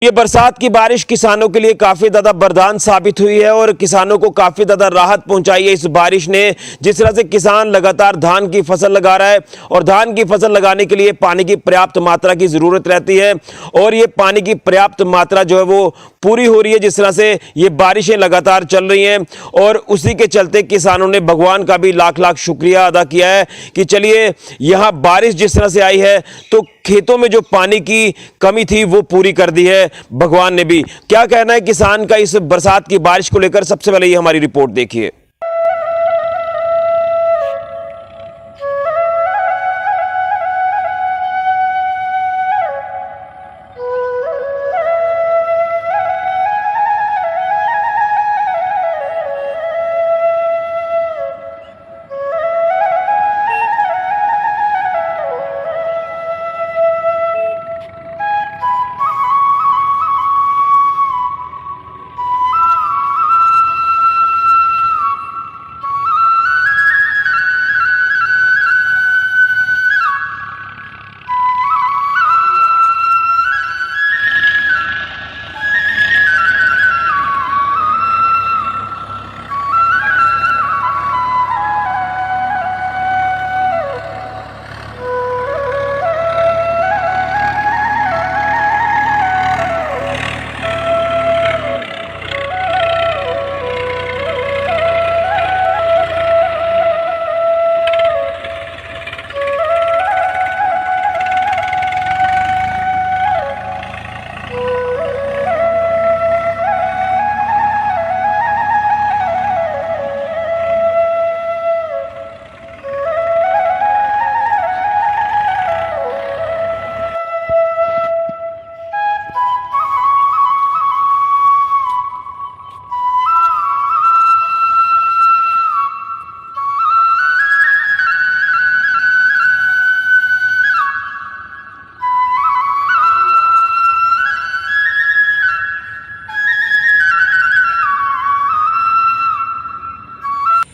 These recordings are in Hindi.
ये बरसात की बारिश किसानों के लिए काफी ज्यादा वरदान साबित हुई है और किसानों को काफी ज्यादा राहत पहुंचाई है इस बारिश ने। जिस तरह से किसान लगातार धान की फसल लगा रहा है और धान की फसल लगाने के लिए पानी की पर्याप्त मात्रा की जरूरत रहती है और ये पानी की पर्याप्त मात्रा जो है वो पूरी हो रही है। जिस तरह से ये बारिशें लगातार चल रही हैं और उसी के चलते किसानों ने भगवान का भी लाख लाख शुक्रिया अदा किया है कि चलिए यहां बारिश जिस तरह से आई है तो खेतों में जो पानी की कमी थी वो पूरी कर दी है भगवान ने भी। क्या कहना है किसान का इस बरसात की बारिश को लेकर, सबसे पहले ये हमारी रिपोर्ट देखिए।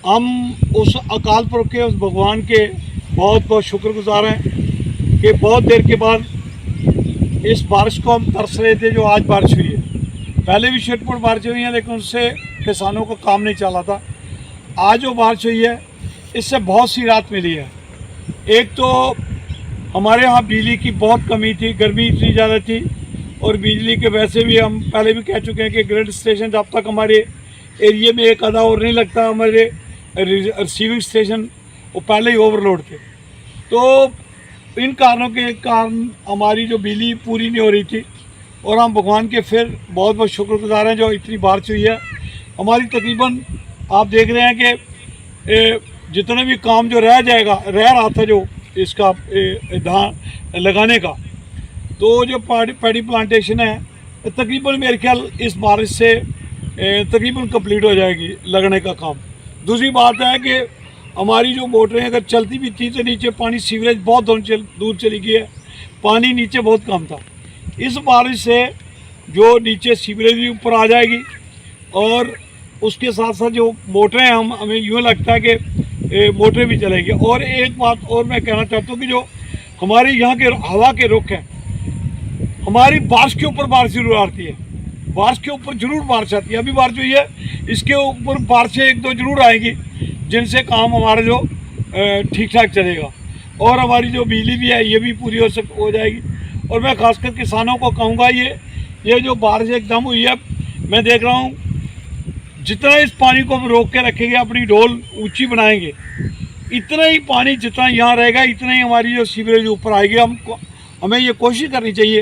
हम उस अकाल पुरख के, उस भगवान के बहुत बहुत शुक्रगुजार हैं कि बहुत देर के बाद इस बारिश को हम तरस रहे थे जो आज बारिश हुई है। पहले भी छिटपुट बारिश हुई है लेकिन उससे किसानों को काम नहीं चला था। आज जो बारिश हुई है इससे बहुत सी राहत मिली है। एक तो हमारे यहाँ बिजली की बहुत कमी थी, गर्मी इतनी ज़्यादा थी और बिजली के वैसे भी हम पहले भी कह चुके हैं कि ग्रिड स्टेशन जब तक हमारे एरिया में एक आधा और नहीं लगता, हमारे रिसीविंग स्टेशन वो पहले ही ओवरलोड थे। तो इन कारणों के कारण हमारी जो बिजली पूरी नहीं हो रही थी और हम भगवान के फिर बहुत बहुत शुक्रगुजार हैं जो इतनी बारिश हुई है। हमारी तकरीबन आप देख रहे हैं कि जितने भी काम जो रह रहा था जो इसका धान लगाने का, तो जो पैडी प्लांटेशन है तकरीबन मेरे ख्याल इस बारिश से तकरीबन कंप्लीट हो जाएगी लगने का काम। दूसरी बात है कि हमारी जो मोटरें अगर चलती भी थी तो नीचे पानी सीवरेज बहुत दूर चली गई है, पानी नीचे बहुत कम था। इस बारिश से जो नीचे सीवरेज भी ऊपर आ जाएगी और उसके साथ साथ जो मोटरें हमें यूँ लगता है कि मोटरें भी चलेगी। और एक बात और मैं कहना चाहता हूँ कि जो हमारे यहाँ के हवा के रुख हैं, हमारी बारिश के ऊपर बारिश जरूर आती है, बारिश के ऊपर जरूर बारिश आती है। अभी बारिश हुई है, इसके ऊपर बारिशें एक दो जरूर आएंगी जिनसे काम हमारा जो ठीक ठाक चलेगा और हमारी जो बिजली भी है ये भी पूरी हो जाएगी। और मैं खासकर किसानों को कहूँगा ये जो बारिश एकदम हुई है, मैं देख रहा हूँ जितना इस पानी को हम रोक के रखेंगे, अपनी डोल ऊँची बनाएंगे, इतना ही पानी जितना यहाँ रहेगा इतना ही हमारी जो सीवरेज ऊपर आएगी। हमें ये कोशिश करनी चाहिए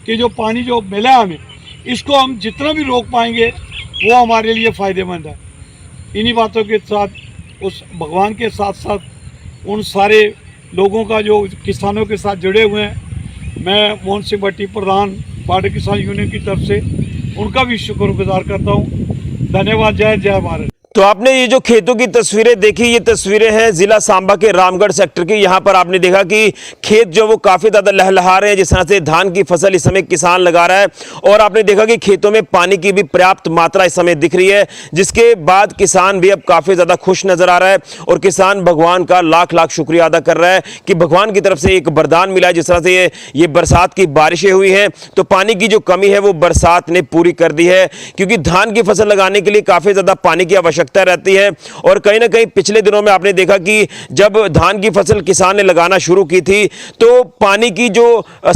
कि जो पानी जो मिला है हमें, इसको हम जितना भी रोक पाएंगे वो हमारे लिए फ़ायदेमंद है। इन्हीं बातों के साथ उस भगवान के साथ साथ उन सारे लोगों का जो किसानों के साथ जुड़े हुए हैं, मैं मोहन सिंह भट्टी प्रधान बॉर्डर किसान यूनियन की तरफ से उनका भी शुक्रगुजार करता हूँ। धन्यवाद। जय जय भारत। तो आपने ये जो खेतों की तस्वीरें देखी, ये तस्वीरें हैं जिला सांबा के रामगढ़ सेक्टर की। यहाँ पर आपने देखा कि खेत जो वो काफ़ी ज़्यादा लहलहा रहे हैं, जिस तरह से धान की फसल इस समय किसान लगा रहा है। और आपने देखा कि खेतों में पानी की भी पर्याप्त मात्रा इस समय दिख रही है, जिसके बाद किसान भी अब काफ़ी ज़्यादा खुश नजर आ रहा है। और किसान भगवान का लाख लाख शुक्रिया अदा कर रहा है कि भगवान की तरफ से एक वरदान मिला है। जिस तरह से ये बरसात की बारिशें हुई हैं, तो पानी की जो कमी है वो बरसात ने पूरी कर दी है, क्योंकि धान की फसल लगाने के लिए काफ़ी ज़्यादा पानी की आवश्यकता रहती है। और कहीं ना कहीं पिछले दिनों में आपने देखा कि जब धान की फसल किसान ने लगाना शुरू की थी, तो पानी की जो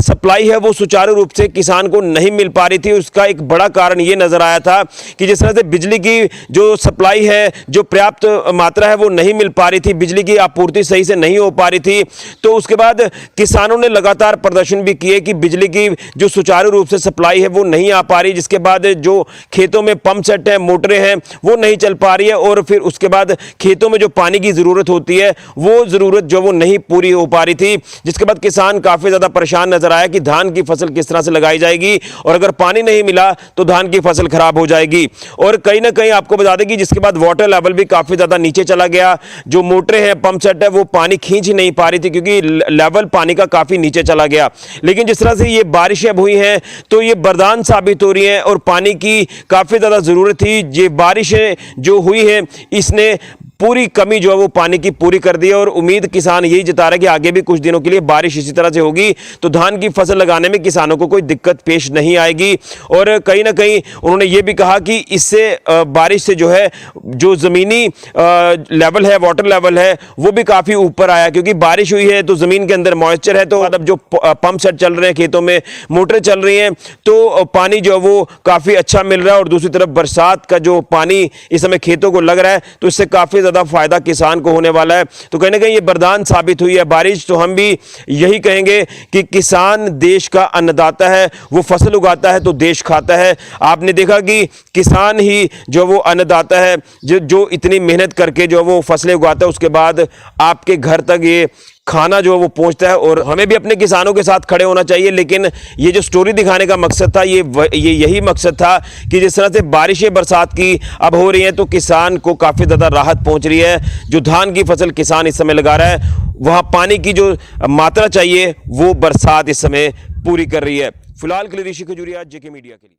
सप्लाई है वो सुचारू रूप से किसान को नहीं मिल पा रही थी। उसका एक बड़ा कारण ये नजर आया था कि जिस तरह से बिजली की जो सप्लाई है, जो पर्याप्त मात्रा है वो नहीं मिल पा रही थी, बिजली की आपूर्ति सही से नहीं हो पा रही थी। तो उसके बाद किसानों ने लगातार प्रदर्शन भी किए कि बिजली की जो सुचारू रूप से सप्लाई है वो नहीं आ पा रही, जिसके बाद जो खेतों में पंप सेट है, मोटरें हैं, वो नहीं चल पा रही है। और फिर उसके बाद खेतों में जो पानी की जरूरत होती है वो जरूरत जो वो नहीं पूरी हो पा रही थी, जिसके बाद किसान काफी ज्यादा परेशान नजर आया कि धान की फसल किस तरह से लगाई जाएगी, और अगर पानी नहीं मिला तो धान की फसल खराब हो जाएगी। और कहीं ना कहीं आपको बता दें कि जिसके बाद वाटर लेवल भी काफी ज्यादा नीचे चला गया। जो मोटरें हैं, पंप सेट है, वो पानी खींच ही नहीं पा रही थी, क्योंकि लेवल पानी का काफी नीचे चला गया। लेकिन जिस तरह से ये बारिशें अब हुई हैं, तो ये वरदान साबित हो रही हैं, और पानी की काफी ज्यादा जरूरत थी। ये बारिशें जो हुई है इसने पूरी कमी जो है वो पानी की पूरी कर दी है। और उम्मीद किसान यही जता रहा है कि आगे भी कुछ दिनों के लिए बारिश इसी तरह से होगी तो धान की फसल लगाने में किसानों को कोई दिक्कत पेश नहीं आएगी। और कहीं ना कहीं उन्होंने ये भी कहा कि इससे बारिश से जो है जो ज़मीनी लेवल है, वाटर लेवल है, वो भी काफ़ी ऊपर आया, क्योंकि बारिश हुई है तो ज़मीन के अंदर मॉइस्चर है। तो अब जो पंप सेट चल रहे हैं, खेतों में मोटरें चल रही हैं, तो पानी जो है वो काफ़ी अच्छा मिल रहा है। और दूसरी तरफ बरसात का जो पानी इस समय खेतों को लग रहा है, तो इससे काफ़ी ज़्यादा फायदा किसान को होने वाला है। तो कहीं ना कहीं ये वरदान साबित हुई है बारिश। तो हम भी यही कहेंगे कि किसान देश का अन्नदाता है, वो फसल उगाता है तो देश खाता है। आपने देखा कि किसान ही जो वो अन्नदाता है, जो इतनी मेहनत करके जो वो फसलें उगाता है, उसके बाद आपके घर तक ये खाना जो वो पहुंचता है। और हमें भी अपने किसानों के साथ खड़े होना चाहिए। लेकिन ये जो स्टोरी दिखाने का मकसद था, ये यही मकसद था कि जिस तरह से बारिशें बरसात की अब हो रही हैं, तो किसान को काफ़ी ज़्यादा राहत पहुंच रही है। जो धान की फसल किसान इस समय लगा रहा है, वहाँ पानी की जो मात्रा चाहिए वो बरसात इस समय पूरी कर रही है। फिलहाल के लिए ऋषि खजूरिया, जेके मीडिया के लिए।